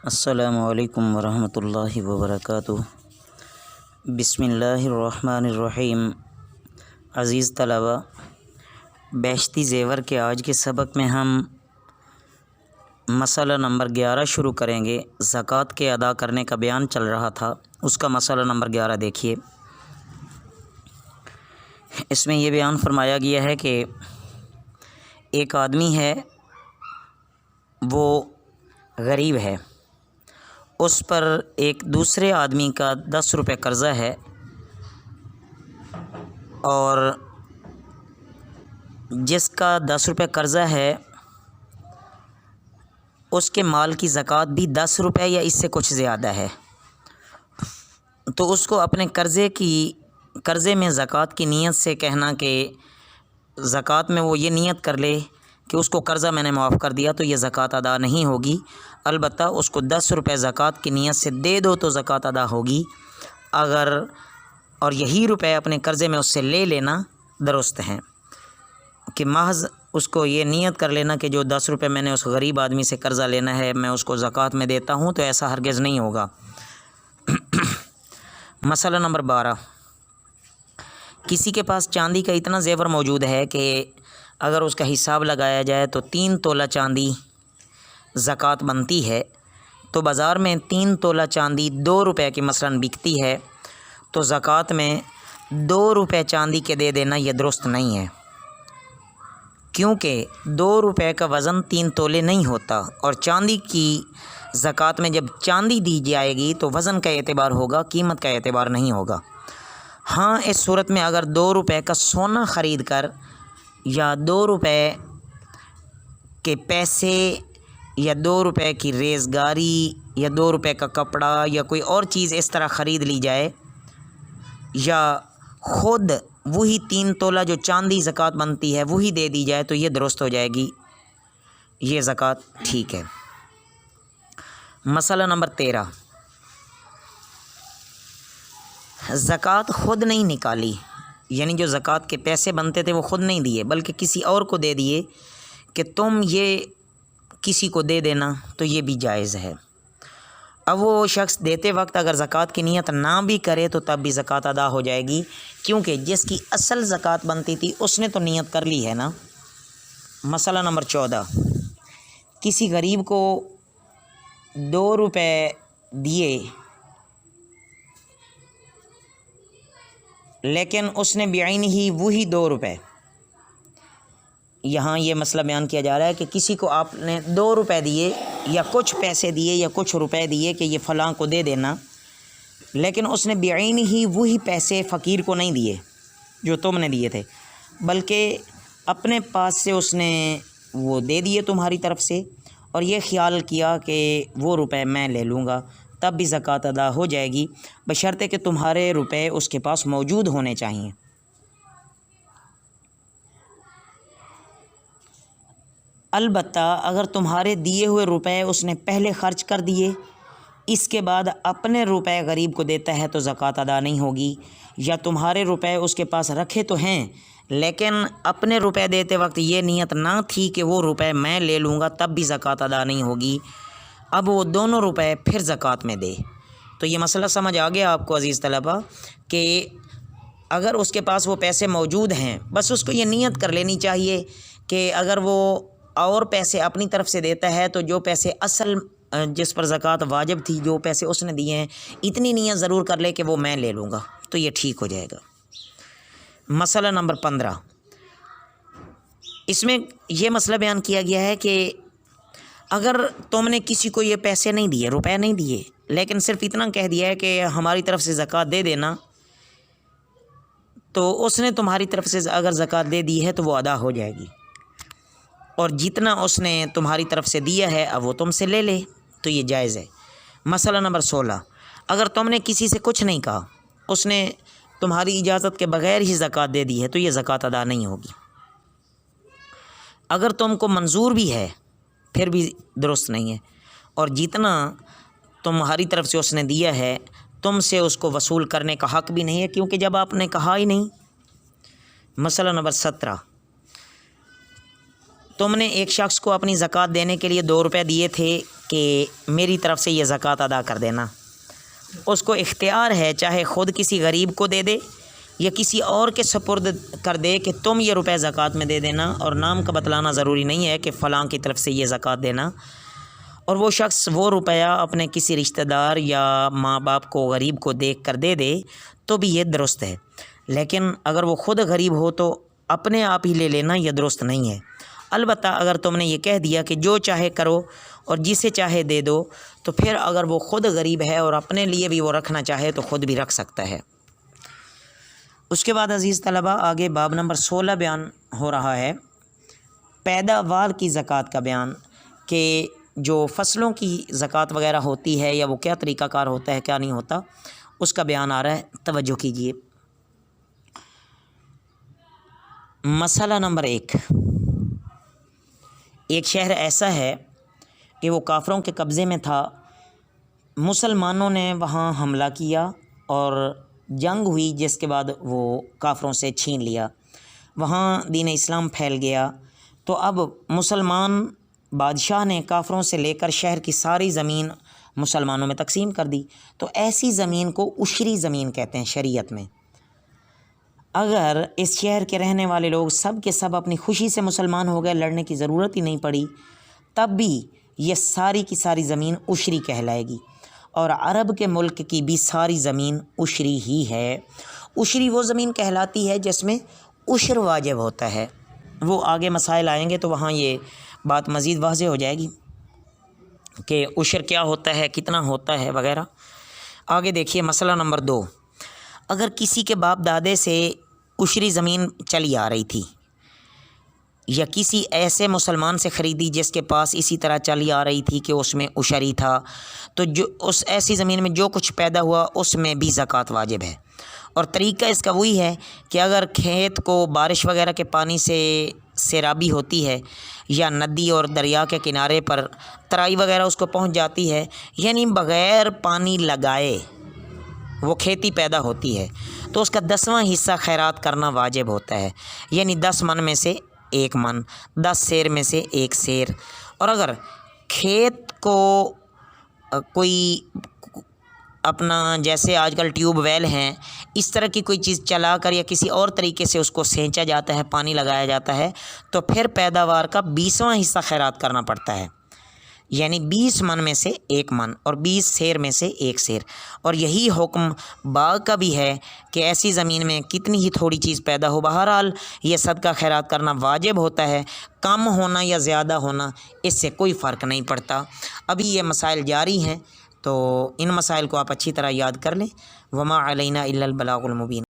السلام علیکم ورحمۃ اللہ وبرکاتہ۔ بسم اللہ الرحمن الرحیم۔ عزیز طلبہ، بیشتی زیور کے آج کے سبق میں ہم مسئلہ نمبر 11 شروع کریں گے۔ زکوٰۃ کے ادا کرنے کا بیان چل رہا تھا، اس کا مسئلہ نمبر 11 دیکھیے۔ اس میں یہ بیان فرمایا گیا ہے کہ ایک آدمی ہے، وہ غریب ہے، اس پر ایک دوسرے آدمی کا 10 روپے قرضہ ہے، اور جس کا 10 روپے قرضہ ہے اس کے مال کی زکوٰۃ بھی 10 روپے یا اس سے کچھ زیادہ ہے، تو اس کو اپنے قرضے میں زکوٰۃ کی نیت سے کہنا کہ زکوٰۃ میں وہ یہ نیت کر لے کہ اس کو قرضہ میں نے معاف کر دیا تو یہ زکوٰۃ ادا نہیں ہوگی، البتہ اس کو 10 روپے زکوٰۃ کی نیت سے دے دو تو زکوٰۃ ادا ہوگی، اور یہی روپے اپنے قرضے میں اس سے لے لینا درست ہیں، کہ محض اس کو یہ نیت کر لینا کہ جو 10 روپے میں نے اس غریب آدمی سے قرضہ لینا ہے میں اس کو زکوٰۃ میں دیتا ہوں، تو ایسا ہرگز نہیں ہوگا۔ مسئلہ نمبر 12۔ کسی کے پاس چاندی کا اتنا زیور موجود ہے کہ اگر اس کا حساب لگایا جائے تو 3 تولہ چاندی زکوٰۃ بنتی ہے، تو بازار میں 3 تولہ چاندی 2 روپے کی مثلاً بکتی ہے، تو زکوٰۃ میں 2 روپے چاندی کے دے دینا یہ درست نہیں ہے، کیونکہ 2 روپے کا وزن 3 تولے نہیں ہوتا، اور چاندی کی زکوٰۃ میں جب چاندی دی جائے گی تو وزن کا اعتبار ہوگا، قیمت کا اعتبار نہیں ہوگا۔ ہاں، اس صورت میں اگر 2 روپے کا سونا خرید کر یا 2 روپے کے پیسے یا 2 روپے کی ریزگاری یا 2 روپے کا کپڑا یا کوئی اور چیز اس طرح خرید لی جائے، یا خود وہی 3 تولہ جو چاندی زکوٰۃ بنتی ہے وہی دے دی جائے تو یہ درست ہو جائے گی، یہ زکوٰۃ ٹھیک ہے۔ مسئلہ نمبر 13۔ زکوٰۃ خود نہیں نکالی، یعنی جو زکوٰۃ کے پیسے بنتے تھے وہ خود نہیں دیے بلکہ کسی اور کو دے دیے کہ تم یہ کسی کو دے دینا، تو یہ بھی جائز ہے۔ اب وہ شخص دیتے وقت اگر زکوٰۃ کی نیت نہ بھی کرے تو تب بھی زکوٰۃ ادا ہو جائے گی، کیونکہ جس کی اصل زکوٰۃ بنتی تھی اس نے تو نیت کر لی ہے نا۔ مسئلہ نمبر 14۔ کسی غریب کو 2 روپے دیے لیکن اس نے بعین ہی وہی 2 روپے، یہاں یہ مسئلہ بیان کیا جا رہا ہے کہ کسی کو آپ نے 2 روپے دیے یا کچھ پیسے دیے یا کچھ روپے دیے کہ یہ فلاں کو دے دینا، لیکن اس نے بعین ہی وہی پیسے فقیر کو نہیں دیے جو تم نے دیے تھے، بلکہ اپنے پاس سے اس نے وہ دے دیے تمہاری طرف سے، اور یہ خیال کیا کہ وہ روپے میں لے لوں گا، تب بھی زکوٰۃ ادا ہو جائے گی، بشرطے کہ تمہارے روپے اس کے پاس موجود ہونے چاہئیں۔ البتہ اگر تمہارے دیے ہوئے روپے اس نے پہلے خرچ کر دیے، اس کے بعد اپنے روپے غریب کو دیتا ہے تو زکوٰۃ ادا نہیں ہوگی، یا تمہارے روپے اس کے پاس رکھے تو ہیں لیکن اپنے روپے دیتے وقت یہ نیت نہ تھی کہ وہ روپے میں لے لوں گا، تب بھی زکوٰۃ ادا نہیں ہوگی، اب وہ دونوں روپے پھر زکوٰۃ میں دے۔ تو یہ مسئلہ سمجھ آ گیا آپ کو عزیز طلبہ، کہ اگر اس کے پاس وہ پیسے موجود ہیں، بس اس کو یہ نیت کر لینی چاہیے کہ اگر وہ اور پیسے اپنی طرف سے دیتا ہے تو جو پیسے اصل جس پر زکوٰۃ واجب تھی، جو پیسے اس نے دیے ہیں، اتنی نیت ضرور کر لے کہ وہ میں لے لوں گا، تو یہ ٹھیک ہو جائے گا۔ مسئلہ نمبر 15۔ اس میں یہ مسئلہ بیان کیا گیا ہے کہ اگر تم نے کسی کو یہ پیسے نہیں دیے، روپے نہیں دیے، لیکن صرف اتنا کہہ دیا ہے کہ ہماری طرف سے زکوٰۃ دے دینا، تو اس نے تمہاری طرف سے اگر زکوٰۃ دے دی ہے تو وہ ادا ہو جائے گی، اور جتنا اس نے تمہاری طرف سے دیا ہے اب وہ تم سے لے لے، تو یہ جائز ہے۔ مسئلہ نمبر 16۔ اگر تم نے کسی سے کچھ نہیں کہا، اس نے تمہاری اجازت کے بغیر ہی زکوٰۃ دے دی ہے تو یہ زکوٰۃ ادا نہیں ہوگی۔ اگر تم کو منظور بھی ہے پھر بھی درست نہیں ہے، اور جتنا تمہاری طرف سے اس نے دیا ہے تم سے اس کو وصول کرنے کا حق بھی نہیں ہے، کیونکہ جب آپ نے کہا ہی نہیں۔ مسئلہ نمبر 17۔ تم نے ایک شخص کو اپنی زکوٰۃ دینے کے لیے 2 روپے دیے تھے کہ میری طرف سے یہ زکوٰۃ ادا کر دینا، اس کو اختیار ہے چاہے خود کسی غریب کو دے دے یا کسی اور کے سپرد کر دے کہ تم یہ روپے زکوٰۃ میں دے دینا، اور نام کا بتلانا ضروری نہیں ہے کہ فلاں کی طرف سے یہ زکوٰۃ دینا، اور وہ شخص وہ روپیہ اپنے کسی رشتہ دار یا ماں باپ کو غریب کو دیکھ کر دے دے تو بھی یہ درست ہے، لیکن اگر وہ خود غریب ہو تو اپنے آپ ہی لے لینا یہ درست نہیں ہے۔ البتہ اگر تم نے یہ کہہ دیا کہ جو چاہے کرو اور جسے چاہے دے دو، تو پھر اگر وہ خود غریب ہے اور اپنے لیے بھی وہ رکھنا چاہے تو خود بھی رکھ سکتا ہے۔ اس کے بعد عزیز طلبہ آگے باب نمبر 16 بیان ہو رہا ہے، پیداوار کی زکوٰۃ کا بیان، کہ جو فصلوں کی زکوٰۃ وغیرہ ہوتی ہے یا وہ کیا طریقہ کار ہوتا ہے کیا نہیں ہوتا، اس کا بیان آ رہا ہے، توجہ کیجیے۔ مسئلہ نمبر 1، ایک شہر ایسا ہے کہ وہ کافروں کے قبضے میں تھا، مسلمانوں نے وہاں حملہ کیا اور جنگ ہوئی، جس کے بعد وہ کافروں سے چھین لیا، وہاں دین اسلام پھیل گیا، تو اب مسلمان بادشاہ نے کافروں سے لے کر شہر کی ساری زمین مسلمانوں میں تقسیم کر دی، تو ایسی زمین کو عشری زمین کہتے ہیں شریعت میں۔ اگر اس شہر کے رہنے والے لوگ سب کے سب اپنی خوشی سے مسلمان ہو گئے، لڑنے کی ضرورت ہی نہیں پڑی، تب بھی یہ ساری کی ساری زمین عشری کہلائے گی، اور عرب کے ملک کی بھی ساری زمین عشری ہی ہے۔ عشری وہ زمین کہلاتی ہے جس میں عشر واجب ہوتا ہے، وہ آگے مسائل آئیں گے تو وہاں یہ بات مزید واضح ہو جائے گی کہ عشر کیا ہوتا ہے، کتنا ہوتا ہے وغیرہ۔ آگے دیکھیے مسئلہ نمبر 2، اگر کسی کے باپ دادے سے عشری زمین چلی آ رہی تھی یا کسی ایسے مسلمان سے خریدی جس کے پاس اسی طرح چلی آ رہی تھی کہ اس میں عشری تھا، تو جو اس ایسی زمین میں جو کچھ پیدا ہوا اس میں بھی زکوٰۃ واجب ہے۔ اور طریقہ اس کا وہی ہے کہ اگر کھیت کو بارش وغیرہ کے پانی سے سیرابی ہوتی ہے یا ندی اور دریا کے کنارے پر ترائی وغیرہ اس کو پہنچ جاتی ہے، یعنی بغیر پانی لگائے وہ کھیتی پیدا ہوتی ہے، تو اس کا 10واں حصہ خیرات کرنا واجب ہوتا ہے، یعنی 10 من میں سے 1 من، 10 سیر میں سے 1 سیر۔ اور اگر کھیت کو کوئی اپنا جیسے آج کل ٹیوب ویل ہیں اس طرح کی کوئی چیز چلا کر یا کسی اور طریقے سے اس کو سینچا جاتا ہے، پانی لگایا جاتا ہے، تو پھر پیداوار کا 20واں حصہ خیرات کرنا پڑتا ہے، یعنی 20 من میں سے 1 من اور 20 سیر میں سے 1 سیر۔ اور یہی حکم باغ کا بھی ہے کہ ایسی زمین میں کتنی ہی تھوڑی چیز پیدا ہو، بہرحال یہ صدقہ خیرات کرنا واجب ہوتا ہے، کم ہونا یا زیادہ ہونا اس سے کوئی فرق نہیں پڑتا۔ ابھی یہ مسائل جاری ہیں تو ان مسائل کو آپ اچھی طرح یاد کر لیں۔ وما علینا الا البلاغ المبین۔